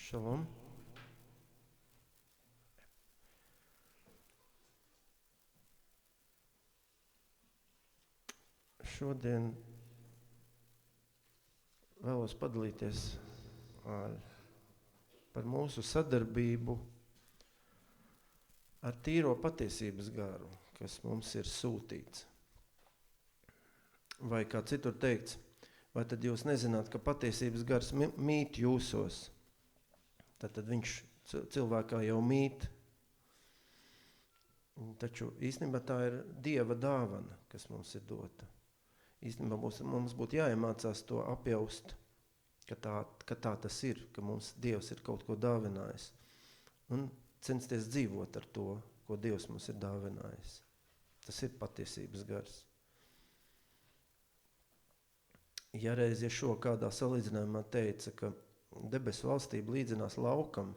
Šalom. Šodien vēlos padalīties par mūsu sadarbību ar tīro patiesības garu, kas mums ir sūtīts. Vai kā citur teikts, vai tad jūs nezināt, ka patiesības gars mīt jūsos? Tad viņš cilvēkā jau mīt. Taču īstenībā tā ir Dieva dāvana, kas mums ir dota. Īstenībā mums būtu jāiemācās to apjaust, ka tā tas ir, ka mums Dievs ir kaut ko dāvinājis. Un censties dzīvot ar to, ko Dievs mums ir dāvinājis. Tas ir patiesības gars. Ja reiz šo kādā salīdzinājumā teica, ka debesu valstība līdzinās laukam,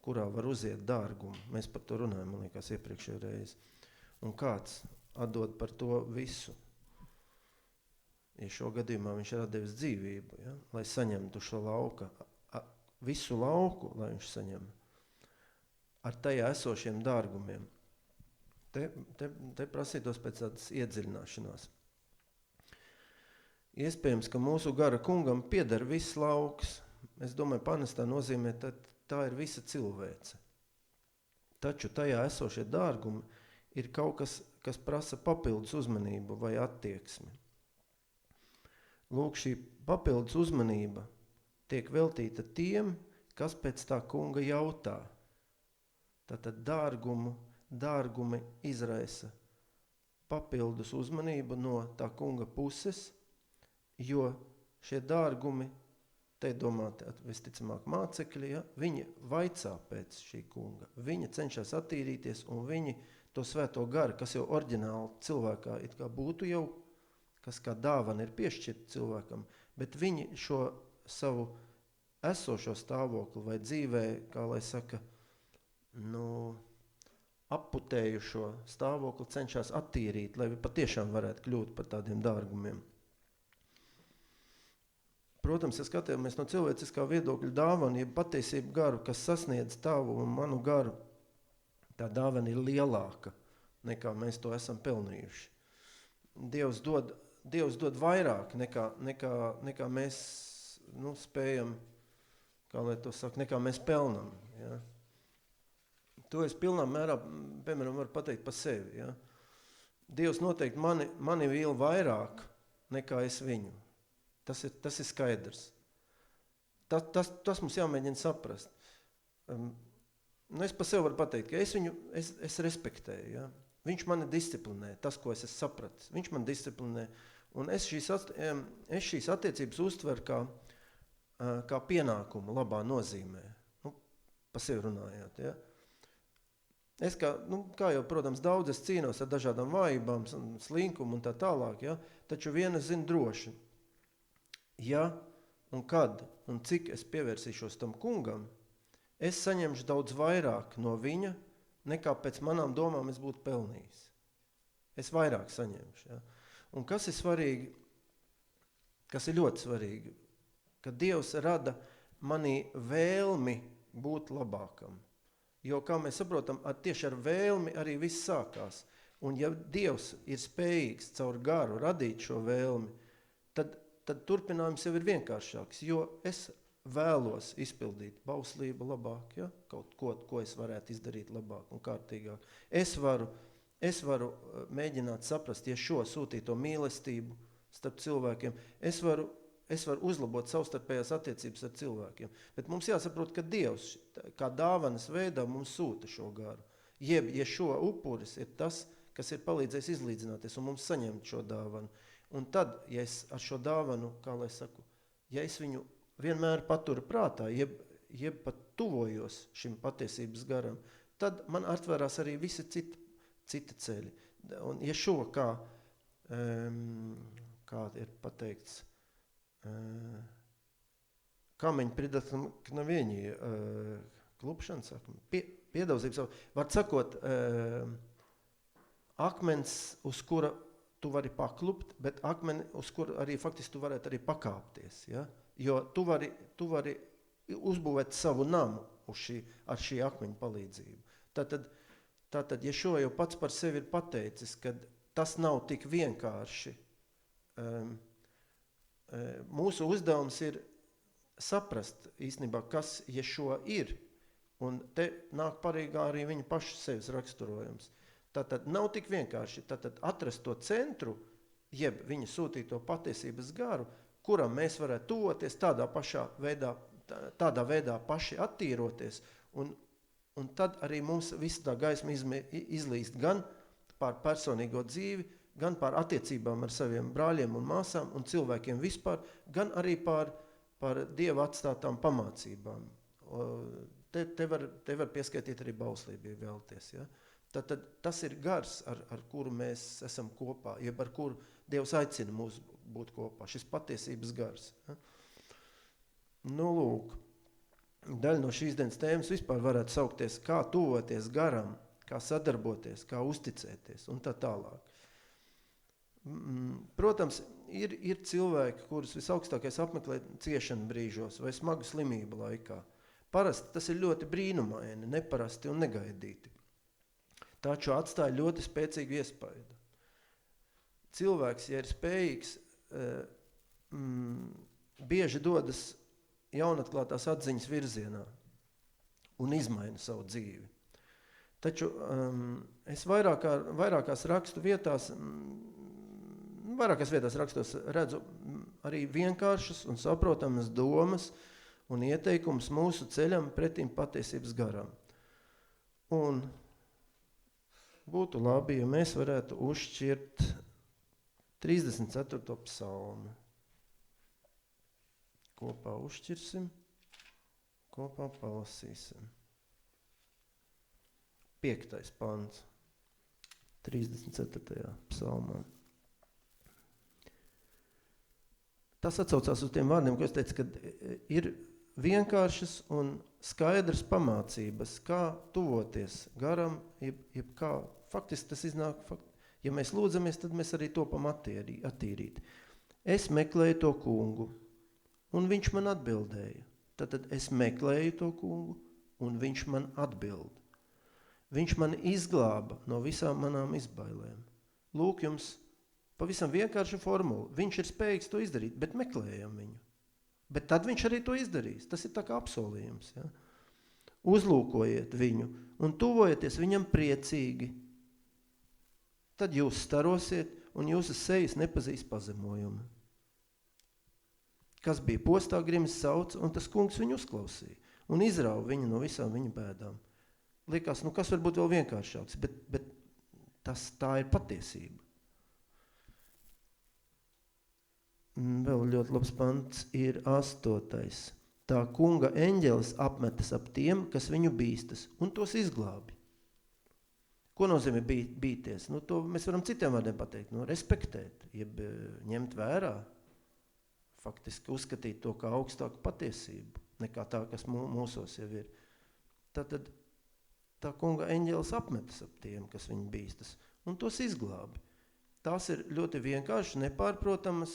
kurā var uziet dārgumu. Mēs par to runājam, man liekas, iepriekšējā reizi. Un kāds atdod par to visu. Ja šo gadījumā viņš ir atdevis dzīvību, ja, lai saņemtu šo lauka, visu lauku, lai viņš saņem, ar tajā esošiem dārgumiem. Te prasītos pēc tādas iedziļināšanās. Iespējams, ka mūsu gara kungam pieder viss lauks. Es domāju, panestā nozīmē, tā ir visa cilvēce. Taču tajā esošie dārgumi ir kaut kas, kas prasa papildus uzmanību vai attieksmi. Lūk, šī papildus uzmanība tiek veltīta tiem, kas pēc tā kunga jautā. Tātad dārgumi izraisa papildus uzmanību no tā kunga puses, jo šie dārgumi, te domāti visticamāk mācekļi, ja, viņi vaicā pēc šī kunga. Viņi cenšas attīrīties un viņi to svēto garu, kas jau oriģināli cilvēkā it kā būtu jau, kas kā dāvana ir piešķirta cilvēkam, bet viņi šo savu esošo stāvokli vai dzīvē, kā lai saka, apputējušo stāvokli cenšas attīrīt, lai patiešām varētu kļūt par tādiem dārgumiem. Protams, ja skatījāmies no cilvēciskā viedokļa dāvanu, ja patiesību garu, kas sasniedz tavu un manu garu, tā dāvana ir lielāka, nekā mēs to esam pelnījuši. Dievs dod vairāk, nekā mēs spējam, kā lai to saka, nekā mēs pelnam. Ja? To es pilnā mērā, piemēram, varu pateikt par sevi. Ja? Dievs noteikti mani vīl vairāk, nekā es viņu. Tas ir skaidrs. Tas mums jāmēģina saprast. Es par sevi varu pateikt, ka es viņu respektēju. Ja? Viņš mani disciplinē, tas, ko es esmu sapratis. Viņš mani disciplinē. Un es šīs attiecības uztveru kā pienākumu labā nozīmē. Pa sevi runājot. Ja? Es kā jau, protams, daudz es cīnos ar dažādām vājībām, slinkumu un tā tālāk. Ja? Taču viena zina droši. Ja un kad un cik es pievērsīšos tam kungam, es saņemšu daudz vairāk no viņa, nekā pēc manām domām es būtu pelnījis. Es vairāk saņemšu. Ja? Un kas ir svarīgi, kas ir ļoti svarīgi, ka Dievs rada manī vēlmi būt labākam. Jo, kā mēs saprotam, tieši ar vēlmi arī viss sākās. Un ja Dievs ir spējīgs caur garu radīt šo vēlmi, tad turpinājums jau ir vienkāršāks, jo es vēlos izpildīt bauslību labāk, ja? Kaut ko es varētu izdarīt labāk un kārtīgāk. Es varu mēģināt saprast, ja šo sūtīto mīlestību starp cilvēkiem, es varu uzlabot savstarpējās attiecības ar cilvēkiem. Bet mums jāsaprot, ka Dievs kā dāvanas veidā mums sūta šo garu. Ja šo upuris ir tas, kas ir palīdzējis izlīdzināties un mums saņemt šo dāvanu. Un tad, ja es ar šo dāvanu, kā lai saku, ja es viņu vienmēr paturu prātā, jeb pat tuvojos šim patiesības garam, tad man atverās arī visi citi ceļi. Un ja šo, kā ir pateikts, kameņi pridaknavieņi, klupšana, saka, piedaudzības, var sakot, akmens, uz kura tu vari paklupt, bet akmeni, uz kur arī faktiski tu varētu arī pakāpties. Ja? Jo tu vari uzbūvēt savu namu ar šī akmeņa palīdzību. Tātad, ja šo jau pats par sevi ir pateicis, ka tas nav tik vienkārši, mūsu uzdevums ir saprast īstenībā, kas Ješua ir, un te nāk parīgā arī viņa paša sevis raksturojums. Tātad nav tik vienkārši atrast to centru, jeb viņa sūtīto patiesības garu, kuram mēs varētu tuvoties tādā veidā paši attīroties, un tad arī mums visa tā gaisma izlīst gan par personīgo dzīvi, gan par attiecībām ar saviem brāļiem un māsām un cilvēkiem vispār, gan arī par Dieva atstātām pamācībām. Te var pieskaitīt arī bauslību, ja vēlaties. Ja? Tad tas ir gars, ar kuru mēs esam kopā, jeb ar kuru Dievs aicina mūs būt kopā, šis patiesības gars. Ja? Nu, lūk, daļa no šīs dienas tēmas vispār varētu saukties, kā tuvoties garam, kā sadarboties, kā uzticēties un tā tālāk. Protams, ir cilvēki, kurus visaugstākais apmeklē ciešanu brīžos vai smagu slimību laikā. Parasti tas ir ļoti brīnumaini, neparasti un negaidīti. Taču atstāja ļoti spēcīgu iespaidu. Cilvēks, ja ir spējīgs, bieži dodas jaunatklātās atziņas virzienā un izmaina savu dzīvi. Taču es vairākās vietās rakstos redzu arī vienkāršas un saprotamas domas un ieteikums mūsu ceļam pretim patiesības garam. Un būtu labi, ja mēs varētu uzšķirt 34. psalmu. Kopā uzšķirsim, kopā palasīsim. 5. pants, 34. psalmā. Tas atsaucās uz tiem vārdiem, ko es teicu, ka ir vienkāršas un skaidras pamācības, kā tuvoties garam, jeb kā. Faktiski tas iznāk, ja mēs lūdzamies, tad mēs arī topam attīrīt. Es meklēju to kungu, un viņš man atbildēja. Tad es meklēju to kungu, un viņš man atbild. Viņš man izglāba no visām manām izbailēm. Lūk jums pavisam vienkārša formula. Viņš ir spējīgs to izdarīt, bet meklējam viņu. Bet tad viņš arī to izdarīs. Tas ir tā kā apsolījums. Ja? Uzlūkojiet viņu un tuvojieties viņam priecīgi. Tad jūs starosiet un jūsu sejas nepazīs pazemojumu. Kas bija postā, grimis sauc, un tas kungs viņu uzklausīja un izrauja viņu no visām viņa bēdām. Likās, kas var būt vēl vienkāršāks, bet tā ir patiesība. Vēl ļoti labs pants ir 8. Tā kunga eņģelis apmetas ap tiem, kas viņu bīstas, un tos izglābi. Ko nozīmē bīties? To mēs varam citiem vārdiem pateikt. Respektēt, jeb ņemt vērā. Faktiski uzskatīt to kā augstāku patiesību, nekā tā, kas mūsos jau ir. Tad tā kunga eņģelis apmetas ap tiem, kas viņu bīstas, un tos izglābi. Tās ir ļoti vienkārši nepārprotamas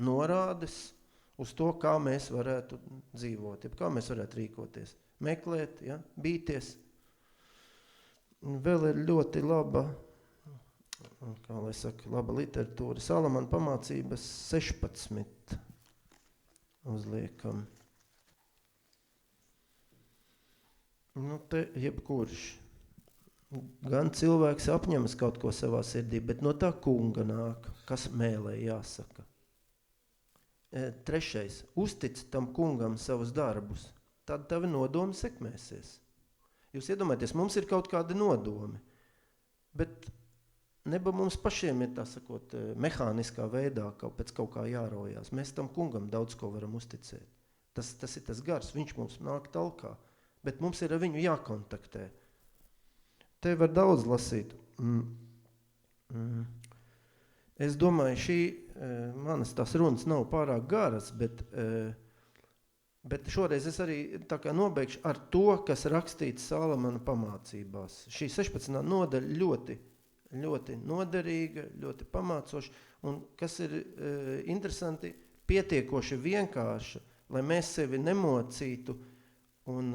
norādes uz to, kā mēs varētu dzīvot, kā mēs varētu rīkoties, meklēt, ja, bīties. Vēl ir ļoti laba literatūra. Salamana pamācības 16 uzliekam. Te jebkurš. Gan cilvēks apņemas kaut ko savā sirdī, bet no tā kunga nāk, kas mēlē jāsaka. 3. Uztic tam kungam savus darbus, tad tavi nodomi sekmēsies. Jūs iedomājaties, mums ir kaut kādi nodomi, bet neba mums pašiem ir, tā sakot, mehāniskā veidā pēc kaut kā jārojās. Mēs tam kungam daudz ko varam uzticēt. Tas ir tas gars, viņš mums nāk talkā, bet mums ir ar viņu jākontaktē. Te var daudz lasīt. Es domāju, šī manas tās runas nav pārāk garas, bet šoreiz es arī tā kā nobeigšu ar to, kas rakstīts Salamana pamācībās. Šī 16. nodaļa ļoti, ļoti noderīga, ļoti pamācoša, un kas ir interesanti, pietiekoši vienkārša, lai mēs sevi nemocītu, un,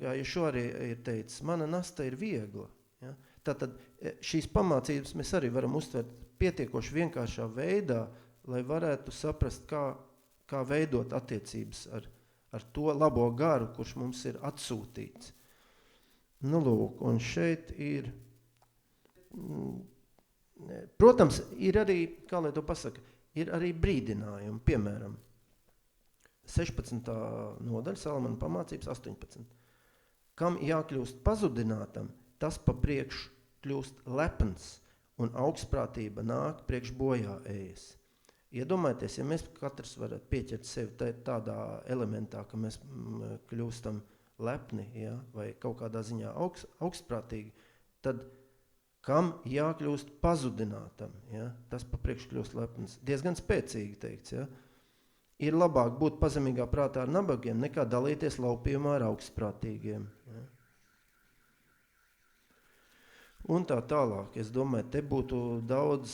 kā jau šo arī ir teicis, mana nasta ir viegla. Ja? Tātad šīs pamācības mēs arī varam uztvert pietiekoši vienkāršā veidā, lai varētu saprast, kā veidot attiecības ar to labo garu, kurš mums ir atsūtīts. Nu, lūk, un šeit ir, protams, ir arī, kā lai to pasaka, ir arī brīdinājumi, piemēram, 16. nodaļa, Salamana pamācības 18. Kam jākļūst pazudinātam, tas pa priekšu kļūst lepns, un augstprātība nāk priekš bojā ejas. Iedomājieties, ja mēs katrs varētu pieķert sevi tādā elementā, ka mēs kļūstam lepni, ja, vai kaut kādā ziņā augstprātīgi, tad kam jākļūst pazudinātam, ja, tas pa priekšu kļūst lepns. Diezgan spēcīgi teikts, ja. Ir labāk būt pazemīgā prātā ar nabagiem, nekā dalīties laupījumā ar augstprātīgiem. Ja. Un tā tālāk, es domāju, te būtu daudz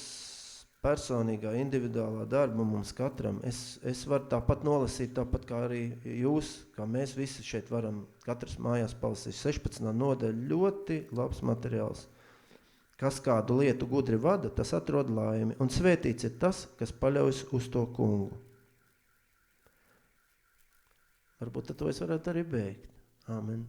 personīgā, individuālā darba mums katram. Es varu tāpat nolasīt, tāpat kā arī jūs, kā mēs visi šeit varam, katrs mājās palasīt 16. nodaļa, ļoti labs materiāls. Kas kādu lietu gudri vada, tas atrod laimi, un svētīts ir tas, kas paļaujas uz to kungu. Varbūt to es varētu arī beigt. Āmen.